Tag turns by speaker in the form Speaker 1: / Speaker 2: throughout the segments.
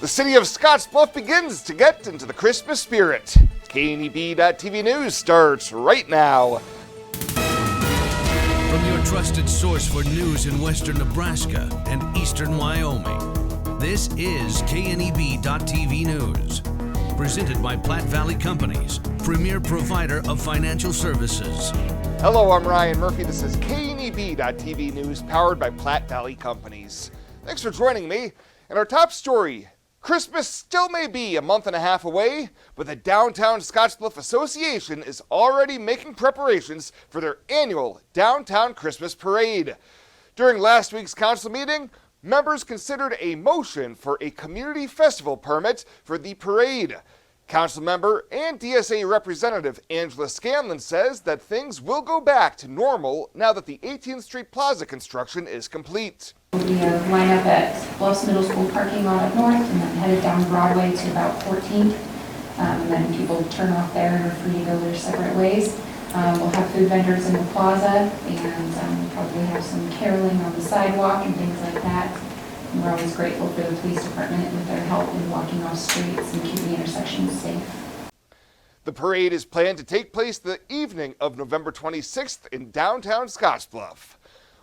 Speaker 1: The city of Scottsbluff begins to get into the Christmas spirit. KNEB.TV News starts right now.
Speaker 2: From your trusted source for news in western Nebraska and eastern Wyoming, this is KNEB.TV News. Presented by Platte Valley Companies, premier provider of financial services.
Speaker 1: Hello, I'm Ryan Murphy. This is KNEB.TV News powered by Platte Valley Companies. Thanks for joining me. And our top story, Christmas still may be a month and a half away, but the Downtown Scottsbluff Association is already making preparations for their annual Downtown Christmas Parade. During last week's council meeting, members considered a motion for a community festival permit for the parade. Council member and DSA representative Angela Scanlon says that things will go back to normal now that the 18th Street Plaza construction is complete.
Speaker 3: We line up at Bluffs Middle School parking lot up north and then headed down Broadway to about 14th. And then people turn off there and are free to go their separate ways. We'll have food vendors in the plaza and probably have some caroling on the sidewalk and things like that. And we're always grateful for the police department with their help in blocking off streets and keeping intersections safe.
Speaker 1: The parade is planned to take place the evening of November 26th in downtown Scottsbluff.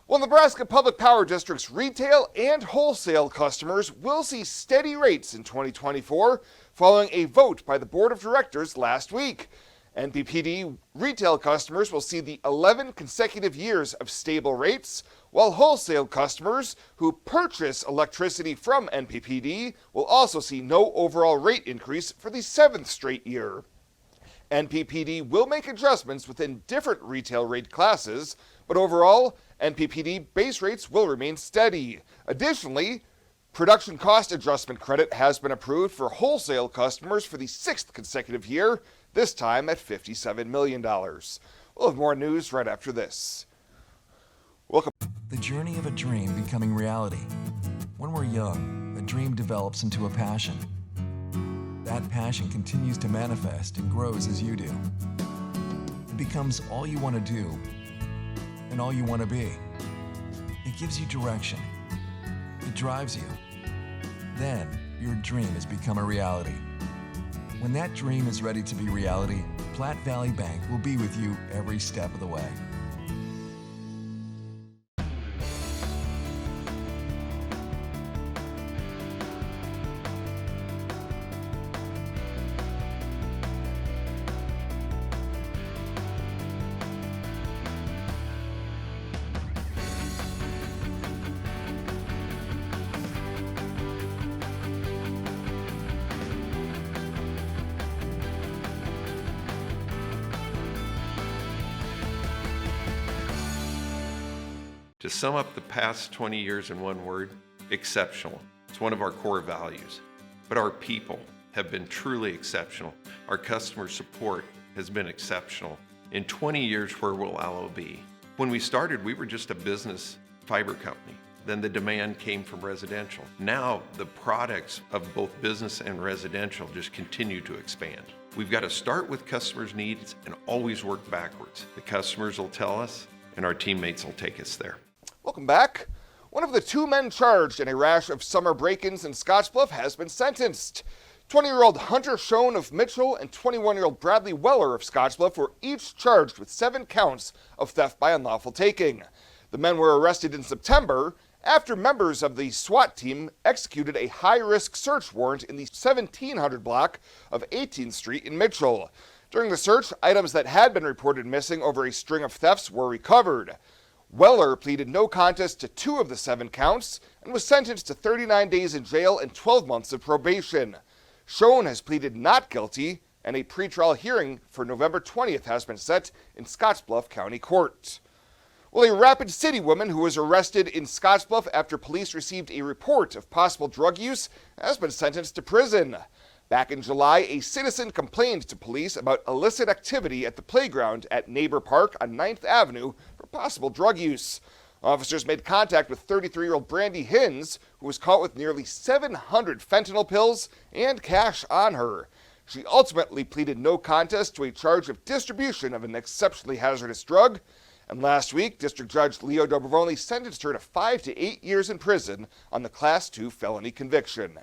Speaker 1: Well, Nebraska Public Power District's retail and wholesale customers will see steady rates in 2024 following a vote by the Board of Directors last week. NPPD retail customers will see the 11 consecutive years of stable rates, while wholesale customers who purchase electricity from NPPD will also see no overall rate increase for the 7th straight year. NPPD will make adjustments within different retail rate classes, but overall, NPPD base rates will remain steady. Additionally, production cost adjustment credit has been approved for wholesale customers for the 6th consecutive year, this time at $57 million. We'll have more news right after this. Welcome.
Speaker 4: The journey of a dream becoming reality. When we're young, a dream develops into a passion. That passion continues to manifest and grows as you do. It becomes all you want to do and all you want to be. It gives you direction. It drives you. Then your dream has become a reality. When that dream is ready to be reality, Platte Valley Bank will be with you every step of the way.
Speaker 5: To sum up the past 20 years in one word, exceptional. It's one of our core values. But our people have been truly exceptional. Our customer support has been exceptional. In 20 years, where will Allo be? When we started, we were just a business fiber company. Then the demand came from residential. Now the products of both business and residential just continue to expand. We've got to start with customers' needs and always work backwards. The customers will tell us, and our teammates will take us there.
Speaker 1: Welcome back. One of the two men charged in a rash of summer break-ins in Scottsbluff has been sentenced. 20-year-old Hunter Schoen of Mitchell and 21-year-old Bradley Weller of Scottsbluff were each charged with 7 counts of theft by unlawful taking. The men were arrested in September after members of the SWAT team executed a high-risk search warrant in the 1700 block of 18th Street in Mitchell. During the search, items that had been reported missing over a string of thefts were recovered. Weller pleaded no contest to 2 of the 7 counts and was sentenced to 39 days in jail and 12 months of probation. Schoen has pleaded not guilty, and a pretrial hearing for November 20th has been set in Scottsbluff County Court. Well, a Rapid City woman who was arrested in Scottsbluff after police received a report of possible drug use has been sentenced to prison. Back in July, a citizen complained to police about illicit activity at the playground at Neighbor Park on 9th Avenue for possible drug use. Officers made contact with 33-year-old Brandy Hins, who was caught with nearly 700 fentanyl pills and cash on her. She ultimately pleaded no contest to a charge of distribution of an exceptionally hazardous drug. And last week, District Judge Leo Dobrovony sentenced her to 5 to 8 years in prison on the Class 2 felony conviction.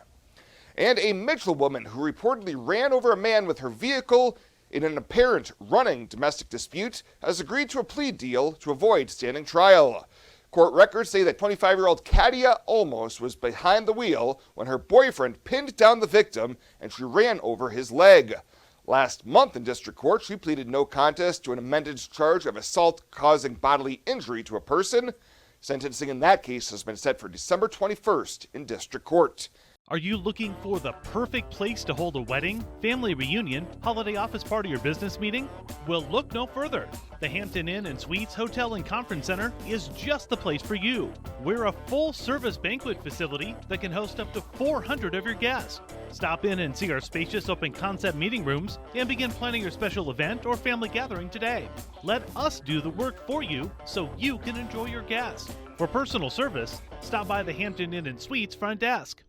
Speaker 1: And a Mitchell woman who reportedly ran over a man with her vehicle in an apparent running domestic dispute has agreed to a plea deal to avoid standing trial. Court records say that 25-year-old Katia Olmos was behind the wheel when her boyfriend pinned down the victim and she ran over his leg. Last month in district court, she pleaded no contest to an amended charge of assault causing bodily injury to a person. Sentencing in that case has been set for December 21st in district court.
Speaker 6: Are you looking for the perfect place to hold a wedding, family reunion, holiday office party, or business meeting? Well, look no further. The Hampton Inn and Suites Hotel and Conference Center is just the place for you. We're a full-service banquet facility that can host up to 400 of your guests. Stop in and see our spacious open-concept meeting rooms and begin planning your special event or family gathering today. Let us do the work for you so you can enjoy your guests. For personal service, stop by the Hampton Inn and Suites front desk.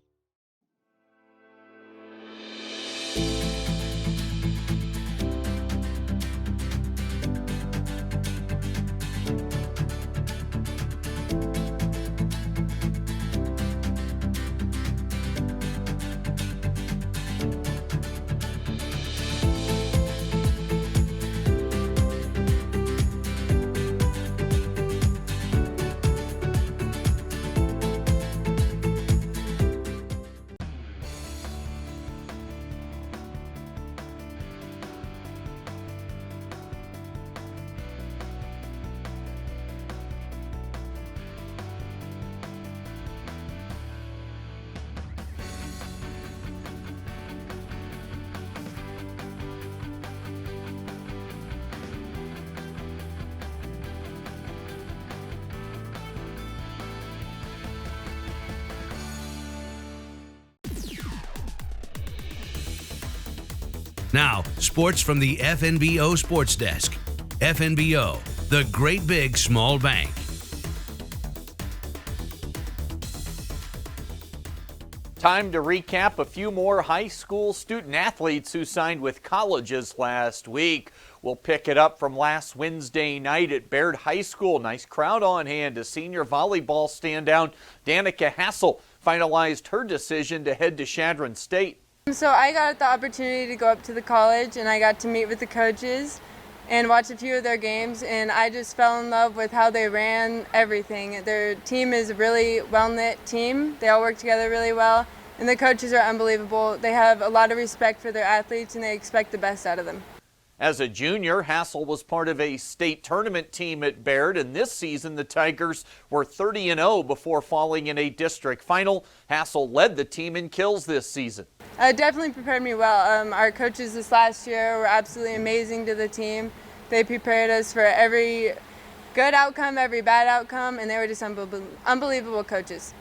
Speaker 2: Now, sports from the FNBO Sports Desk. FNBO, the great big small bank.
Speaker 7: Time to recap a few more high school student athletes who signed with colleges last week. We'll pick it up from last Wednesday night at Baird High School. Nice crowd on hand as senior volleyball standout Danica Hassel finalized her decision to head to Chadron State.
Speaker 8: So I got the opportunity to go up to the college and I got to meet with the coaches and watch a few of their games, and I just fell in love with how they ran everything. Their team is a really well-knit team. They all work together really well, and the coaches are unbelievable. They have a lot of respect for their athletes and they expect the best out of them.
Speaker 7: As a junior, Hassel was part of a state tournament team at Baird, and this season the Tigers were 30-0 before falling in a district final. Hassel led the team in kills this season.
Speaker 8: Definitely prepared me well. Our coaches this last year were absolutely amazing to the team. They prepared us for every good outcome, every bad outcome, and they were just unbelievable coaches.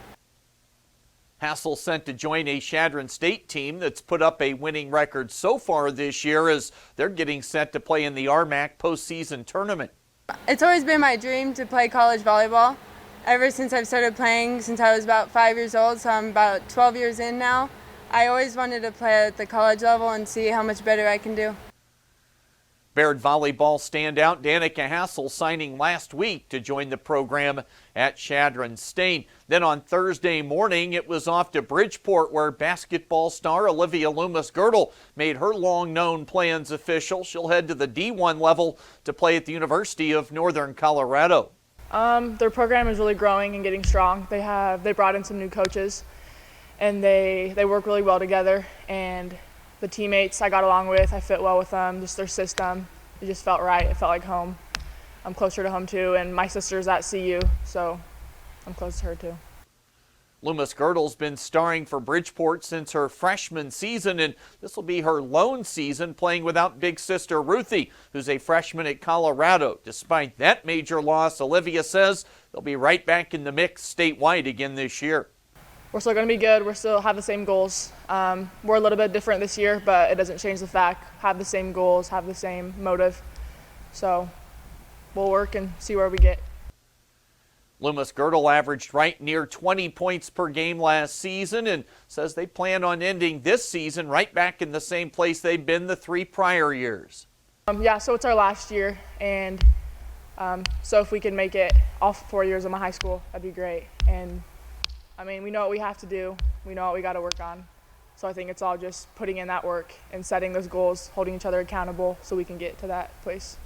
Speaker 7: Hassel sent to join a Chadron State team that's put up a winning record so far this year as they're getting set to play in the RMAC postseason tournament.
Speaker 8: It's always been my dream to play college volleyball. Ever since I've started playing, since I was about 5 years old, so I'm about 12 years in now. I always wanted to play at the college level and see how much better I can do.
Speaker 7: Baird volleyball standout Danica Hassel signing last week to join the program at Chadron State. Then on Thursday morning, it was off to Bridgeport, where basketball star Olivia Loomis-Girdle made her long-known plans official. She'll head to the D1 level to play at the University of Northern Colorado.
Speaker 9: Their program is really growing and getting strong. They brought in some new coaches, and they work really well together. And the teammates I got along with, I fit well with them, just their system. It just felt right. It felt like home. I'm closer to home too, and my sister's at CU, so I'm close to her too.
Speaker 7: Loomis-Girdle's been starring for Bridgeport since her freshman season, and this will be her lone season playing without big sister Ruthie, who's a freshman at Colorado. Despite that major loss, Olivia says they'll be right back in the mix statewide again this year.
Speaker 9: We're still going to be good. We still have the same goals. We're a little bit different this year, but it doesn't change the fact. Have the same goals, have the same motive. So we'll work and see where we get.
Speaker 7: Loomis-Girdle averaged right near 20 points per game last season and says they plan on ending this season right back in the same place they've been the 3 prior years.
Speaker 9: Yeah, so it's our last year, and so if we can make it all 4 years of my high school, that'd be great. And I mean, we know what we have to do. We know what we got to work on. So I think it's all just putting in that work and setting those goals, holding each other accountable so we can get to that place.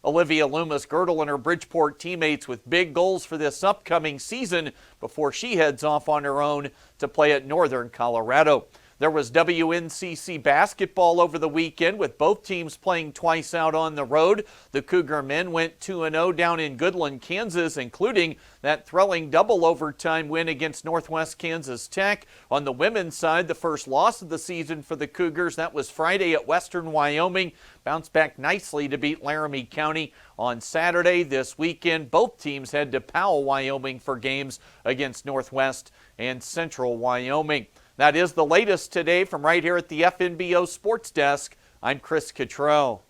Speaker 7: Olivia Loomis-Girdle and her Bridgeport teammates with big goals for this upcoming season before she heads off on her own to play at Northern Colorado. There was WNCC basketball over the weekend with both teams playing twice out on the road. The Cougar men went 2-0 down in Goodland, Kansas, including that thrilling double overtime win against Northwest Kansas Tech. On the women's side, the first loss of the season for the Cougars, that was Friday at Western Wyoming. Bounced back nicely to beat Laramie County on Saturday. This weekend, both teams head to Powell, Wyoming for games against Northwest and Central Wyoming. That is the latest today from right here at the FNBO Sports Desk. I'm Chris Cottrell.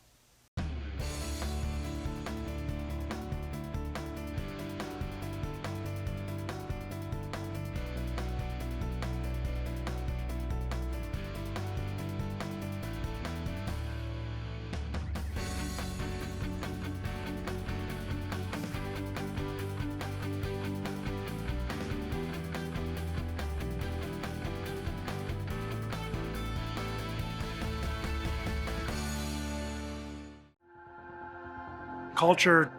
Speaker 10: Culture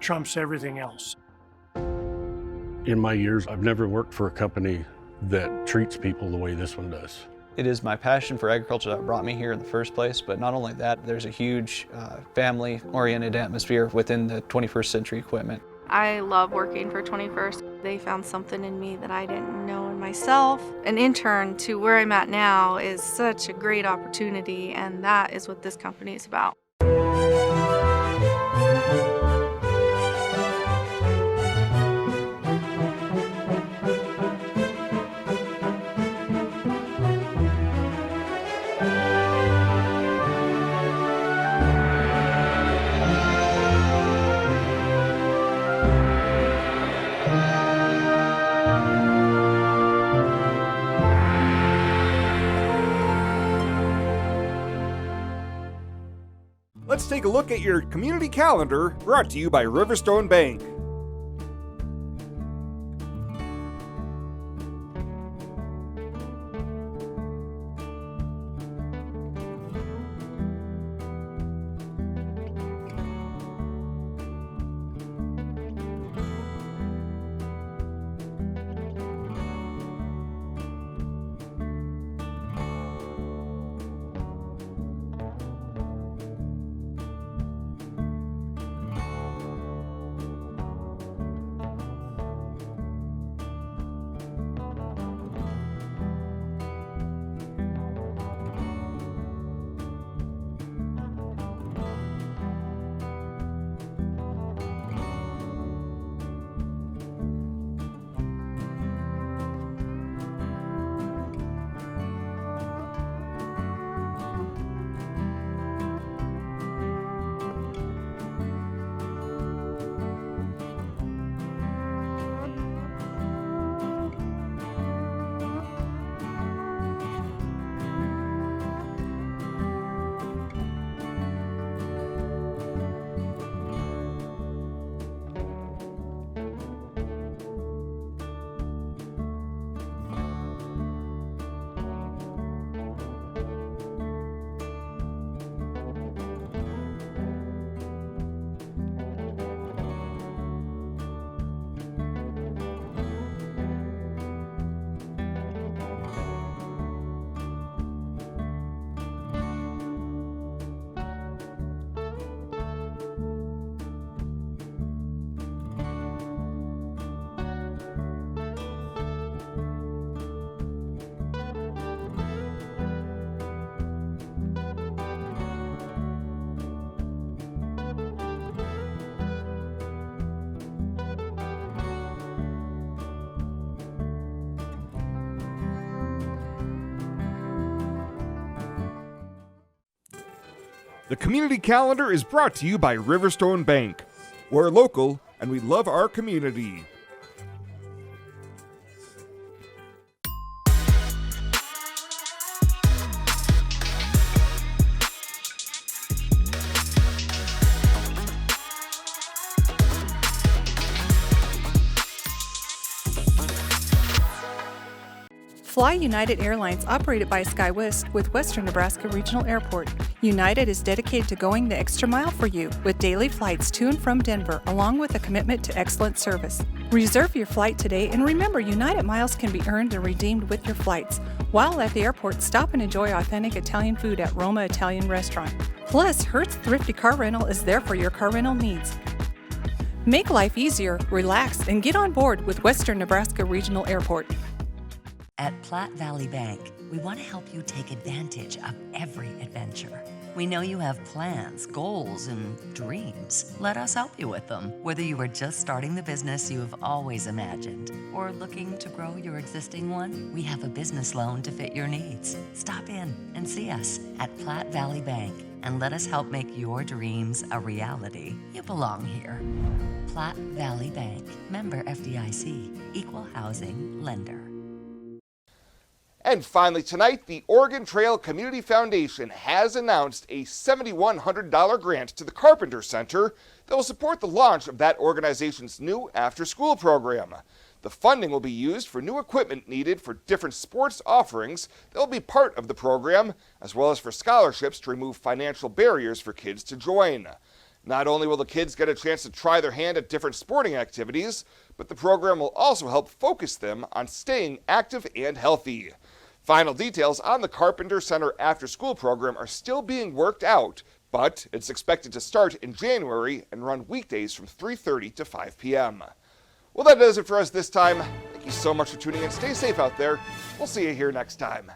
Speaker 10: trumps everything else.
Speaker 11: In my years, I've never worked for a company that treats people the way this one does.
Speaker 12: It is my passion for agriculture that brought me here in the first place, but not only that, there's a huge family-oriented atmosphere within the 21st Century Equipment.
Speaker 13: I love working for 21st. They found something in me that I didn't know in myself. An intern to where I'm at now is such a great opportunity, and that is what this company is about.
Speaker 1: Let's take a look at your community calendar, brought to you by Riverstone Bank. The community calendar is brought to you by Riverstone Bank. We're local and we love our community.
Speaker 14: Fly United Airlines, operated by SkyWest with Western Nebraska Regional Airport. United is dedicated to going the extra mile for you with daily flights to and from Denver, along with a commitment to excellent service. Reserve your flight today, and remember, United miles can be earned and redeemed with your flights. While at the airport, stop and enjoy authentic Italian food at Roma Italian Restaurant. Plus, Hertz Thrifty Car Rental is there for your car rental needs. Make life easier, relax, and get on board with Western Nebraska Regional Airport.
Speaker 15: At Platte Valley Bank, we want to help you take advantage of every adventure. We know you have plans, goals, and dreams. Let us help you with them. Whether you are just starting the business you have always imagined or looking to grow your existing one, we have a business loan to fit your needs. Stop in and see us at Platte Valley Bank and let us help make your dreams a reality. You belong here. Platte Valley Bank, member FDIC, equal housing lender.
Speaker 1: And finally tonight, the Oregon Trail Community Foundation has announced a $7,100 grant to the Carpenter Center that will support the launch of that organization's new after-school program. The funding will be used for new equipment needed for different sports offerings that will be part of the program, as well as for scholarships to remove financial barriers for kids to join. Not only will the kids get a chance to try their hand at different sporting activities, but the program will also help focus them on staying active and healthy. Final details on the Carpenter Center after-school program are still being worked out, but it's expected to start in January and run weekdays from 3:30 to 5 p.m. Well, that does it for us this time. Thank you so much for tuning in. Stay safe out there. We'll see you here next time.